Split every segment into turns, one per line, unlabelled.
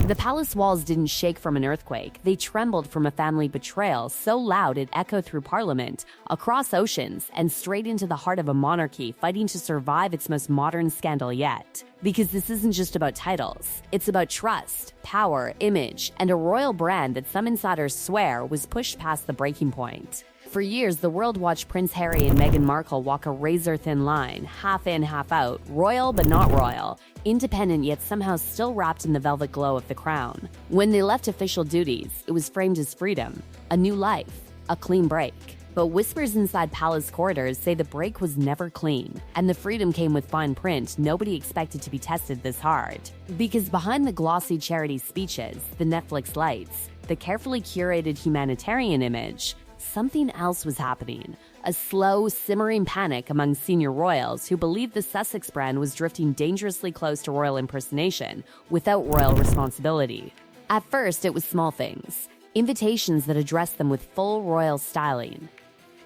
The palace walls didn't shake from an earthquake, they trembled from a family betrayal so loud it echoed through parliament, across oceans, and straight into the heart of a monarchy fighting to survive its most modern scandal yet. Because this isn't just about titles, it's about trust, power, image, and a royal brand that some insiders swear was pushed past the breaking point. For years, the world watched Prince Harry and Meghan Markle walk a razor-thin line, half in, half out, royal but not royal, independent yet somehow still wrapped in the velvet glow of the crown. When they left official duties, it was framed as freedom, a new life, a clean break. But whispers inside palace corridors say the break was never clean, and the freedom came with fine print nobody expected to be tested this hard. Because behind the glossy charity speeches, the Netflix lights, the carefully curated humanitarian image, something else was happening. A slow, simmering panic among senior royals who believed the Sussex brand was drifting dangerously close to royal impersonation without royal responsibility. At first, it was small things. Invitations that addressed them with full royal styling.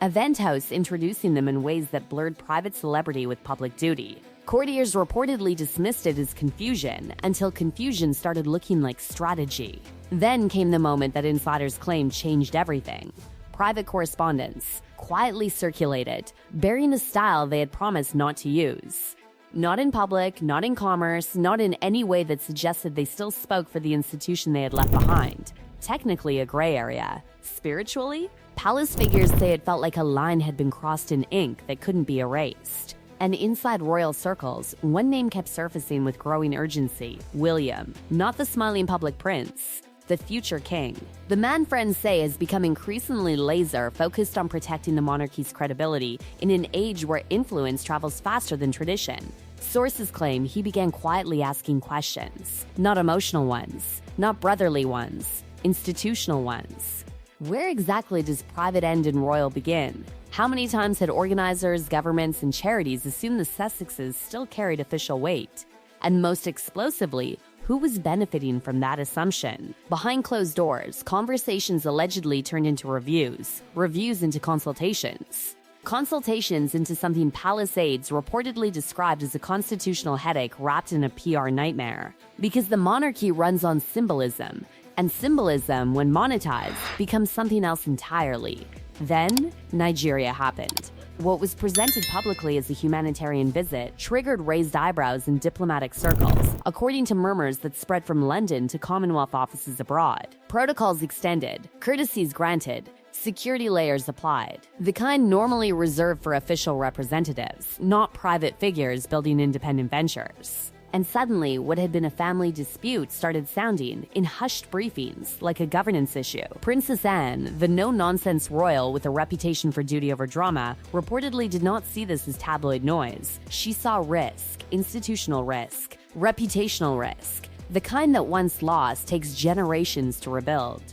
Event hosts introducing them in ways that blurred private celebrity with public duty. Courtiers reportedly dismissed it as confusion until confusion started looking like strategy. Then came the moment that insiders claimed changed everything. Private correspondence, quietly circulated, bearing a style they had promised not to use. Not in public, not in commerce, not in any way that suggested they still spoke for the institution they had left behind. Technically a gray area. Spiritually, palace figures say it felt like a line had been crossed in ink that couldn't be erased. And inside royal circles, one name kept surfacing with growing urgency: William, not the smiling public prince, the future king. The man friends say has become increasingly laser-focused on protecting the monarchy's credibility in an age where influence travels faster than tradition. Sources claim he began quietly asking questions, not emotional ones, not brotherly ones, institutional ones. Where exactly does private end and royal begin? How many times had organizers, governments, and charities assumed the Sussexes still carried official weight? And most explosively, who was benefiting from that assumption? Behind closed doors, conversations allegedly turned into reviews, reviews into consultations, consultations into something palace aides reportedly described as a constitutional headache wrapped in a PR nightmare. Because the monarchy runs on symbolism, and symbolism, when monetized, becomes something else entirely. Then, Nigeria happened. What was presented publicly as a humanitarian visit triggered raised eyebrows in diplomatic circles, according to murmurs that spread from London to Commonwealth offices abroad. Protocols extended, courtesies granted, security layers applied, the kind normally reserved for official representatives, not private figures building independent ventures. And suddenly, what had been a family dispute started sounding, in hushed briefings, like a governance issue. Princess Anne, the no-nonsense royal with a reputation for duty over drama, reportedly did not see this as tabloid noise. She saw risk, institutional risk, reputational risk, the kind that once lost takes generations to rebuild.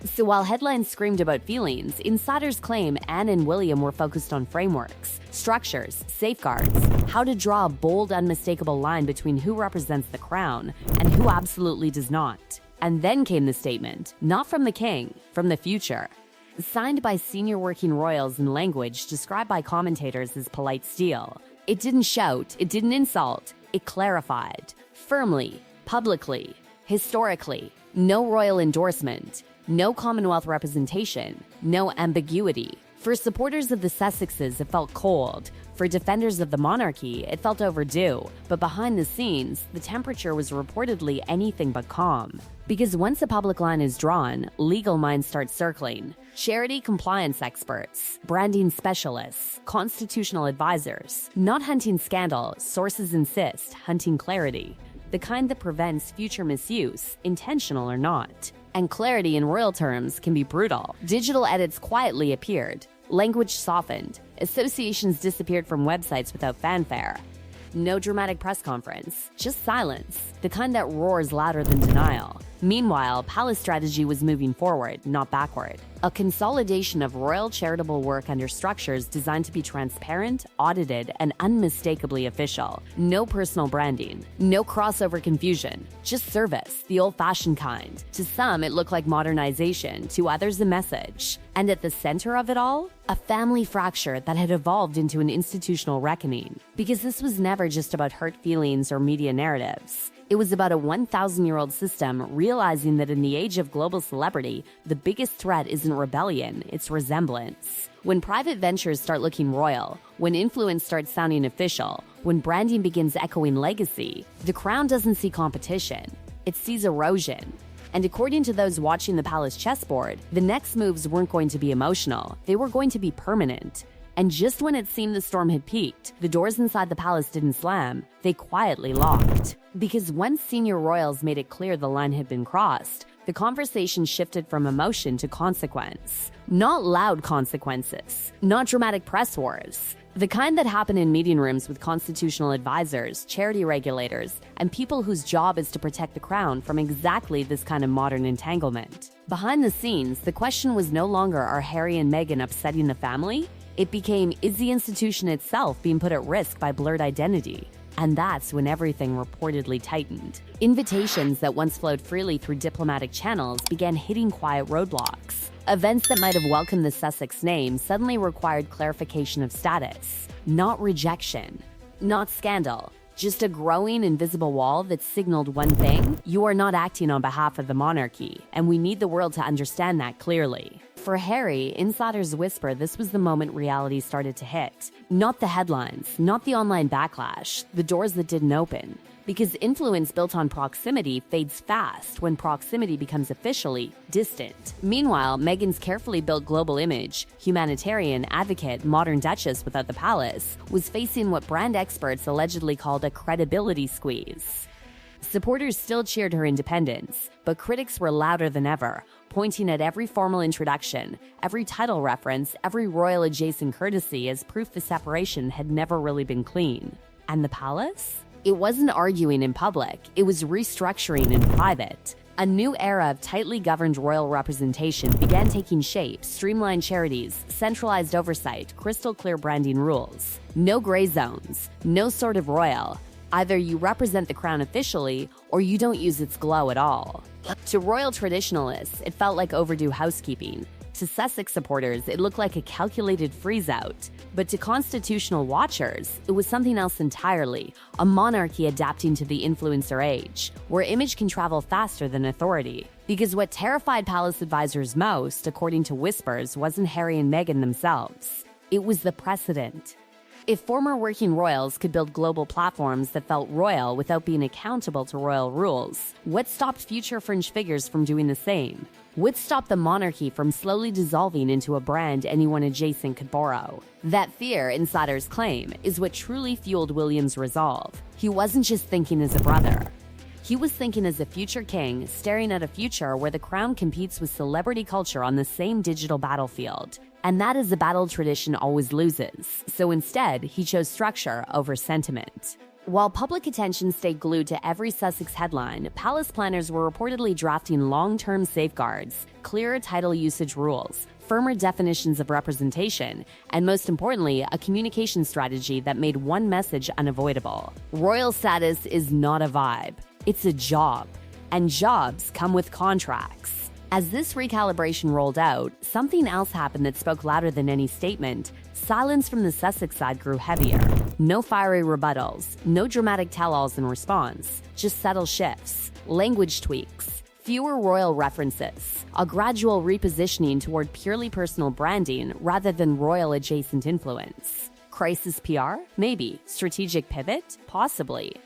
So while headlines screamed about feelings, insiders claim Anne and William were focused on frameworks, structures, safeguards, how to draw a bold, unmistakable line between who represents the crown and who absolutely does not. And then came the statement, not from the king, from the future. Signed by senior working royals in language described by commentators as polite steel. It didn't shout, it didn't insult, it clarified. Firmly, publicly, historically, no royal endorsement, no Commonwealth representation, no ambiguity. For supporters of the Sussexes, it felt cold. For defenders of the monarchy, it felt overdue. But behind the scenes, the temperature was reportedly anything but calm. Because once a public line is drawn, legal minds start circling. Charity compliance experts, branding specialists, constitutional advisors. Not hunting scandal, sources insist, hunting clarity. The kind that prevents future misuse, intentional or not. And clarity in royal terms can be brutal. Digital edits quietly appeared. Language softened. Associations disappeared from websites without fanfare. No dramatic press conference, just silence, the kind that roars louder than denial. Meanwhile, palace strategy was moving forward, not backward. A consolidation of royal charitable work under structures designed to be transparent, audited, and unmistakably official. No personal branding, no crossover confusion, just service, the old-fashioned kind. To some, it looked like modernization, to others, a message. And at the center of it all, a family fracture that had evolved into an institutional reckoning. Because this was never just about hurt feelings or media narratives. It was about a 1,000-year-old system realizing that in the age of global celebrity, the biggest threat isn't rebellion, it's resemblance. When private ventures start looking royal, when influence starts sounding official, when branding begins echoing legacy, the crown doesn't see competition, it sees erosion. And according to those watching the palace chessboard, the next moves weren't going to be emotional, they were going to be permanent. And just when it seemed the storm had peaked, the doors inside the palace didn't slam, they quietly locked. Because once senior royals made it clear the line had been crossed, the conversation shifted from emotion to consequence. Not loud consequences, not dramatic press wars. The kind that happen in meeting rooms with constitutional advisors, charity regulators, and people whose job is to protect the crown from exactly this kind of modern entanglement. Behind the scenes, the question was no longer are Harry and Meghan upsetting the family? It became, is the institution itself being put at risk by blurred identity? And that's when everything reportedly tightened. Invitations that once flowed freely through diplomatic channels began hitting quiet roadblocks. Events that might have welcomed the Sussex name suddenly required clarification of status. Not rejection, not scandal, just a growing invisible wall that signaled one thing: you are not acting on behalf of the monarchy, and we need the world to understand that clearly. For Harry, insiders whisper this was the moment reality started to hit. Not the headlines, not the online backlash, the doors that didn't open. Because influence built on proximity fades fast when proximity becomes officially distant. Meanwhile, Meghan's carefully built global image, humanitarian, advocate, modern duchess without the palace, was facing what brand experts allegedly called a credibility squeeze. Supporters still cheered her independence, but critics were louder than ever, pointing at every formal introduction, every title reference, every royal-adjacent courtesy as proof the separation had never really been clean. And the palace? It wasn't arguing in public, it was restructuring in private. A new era of tightly governed royal representation began taking shape: streamlined charities, centralized oversight, crystal clear branding rules. No gray zones, no sort of royal. Either you represent the crown officially, or you don't use its glow at all. To royal traditionalists, it felt like overdue housekeeping. To Sussex supporters, it looked like a calculated freeze-out. But to constitutional watchers, it was something else entirely, a monarchy adapting to the influencer age, where image can travel faster than authority. Because what terrified palace advisors most, according to whispers, wasn't Harry and Meghan themselves. It was the precedent. If former working royals could build global platforms that felt royal without being accountable to royal rules, what stopped future fringe figures from doing the same? What stopped the monarchy from slowly dissolving into a brand anyone adjacent could borrow? That fear, insiders claim, is what truly fueled William's resolve. He wasn't just thinking as a brother. He was thinking as a future king, staring at a future where the crown competes with celebrity culture on the same digital battlefield. And that is a battle tradition always loses. So instead, he chose structure over sentiment. While public attention stayed glued to every Sussex headline, palace planners were reportedly drafting long-term safeguards, clearer title usage rules, firmer definitions of representation, and most importantly, a communication strategy that made one message unavoidable. Royal status is not a vibe, it's a job. And jobs come with contracts. As this recalibration rolled out, something else happened that spoke louder than any statement. Silence from the Sussex side grew heavier. No fiery rebuttals, no dramatic tell-alls in response, just subtle shifts, language tweaks, fewer royal references, a gradual repositioning toward purely personal branding rather than royal-adjacent influence. Crisis PR? Maybe. Strategic pivot? Possibly.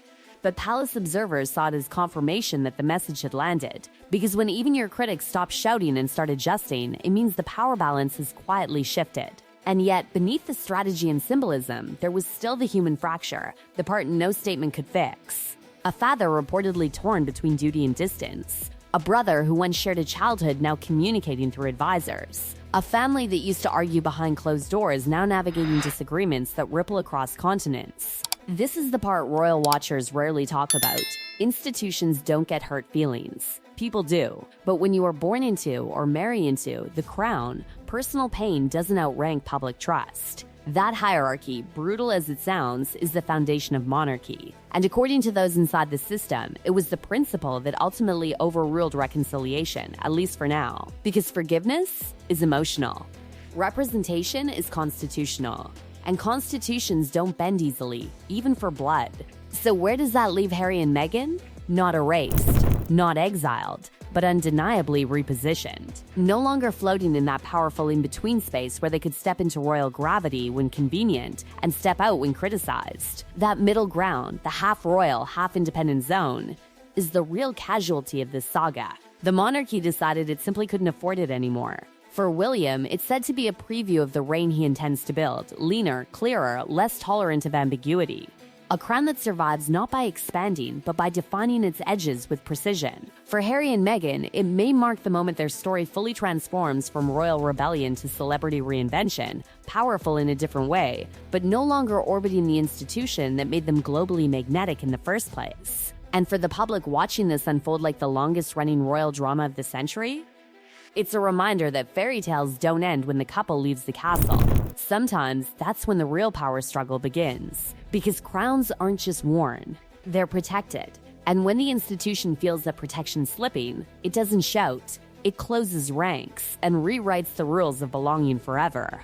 But palace observers saw it as confirmation that the message had landed. Because when even your critics stopped shouting and started adjusting, it means the power balance has quietly shifted. And yet, beneath the strategy and symbolism, there was still the human fracture, the part no statement could fix. A father reportedly torn between duty and distance. A brother who once shared a childhood now communicating through advisors. A family that used to argue behind closed doors now navigating disagreements that ripple across continents. This is the part royal watchers rarely talk about. Institutions don't get hurt feelings. People do. But when you are born into or marry into the crown, personal pain doesn't outrank public trust. That hierarchy, brutal as it sounds, is the foundation of monarchy. And according to those inside the system, it was the principle that ultimately overruled reconciliation, at least for now. Because forgiveness is emotional. Representation is constitutional. And constitutions don't bend easily, even for blood. So where does that leave Harry and Meghan? Not erased, not exiled, but undeniably repositioned. No longer floating in that powerful in-between space where they could step into royal gravity when convenient and step out when criticized. That middle ground, the half-royal, half-independent zone, is the real casualty of this saga. The monarchy decided it simply couldn't afford it anymore. For William, it's said to be a preview of the reign he intends to build, leaner, clearer, less tolerant of ambiguity. A crown that survives not by expanding, but by defining its edges with precision. For Harry and Meghan, it may mark the moment their story fully transforms from royal rebellion to celebrity reinvention, powerful in a different way, but no longer orbiting the institution that made them globally magnetic in the first place. And for the public watching this unfold like the longest-running royal drama of the century, it's a reminder that fairy tales don't end when the couple leaves the castle. Sometimes that's when the real power struggle begins. Because crowns aren't just worn, they're protected. And when the institution feels that protection's slipping, it doesn't shout. It closes ranks and rewrites the rules of belonging forever.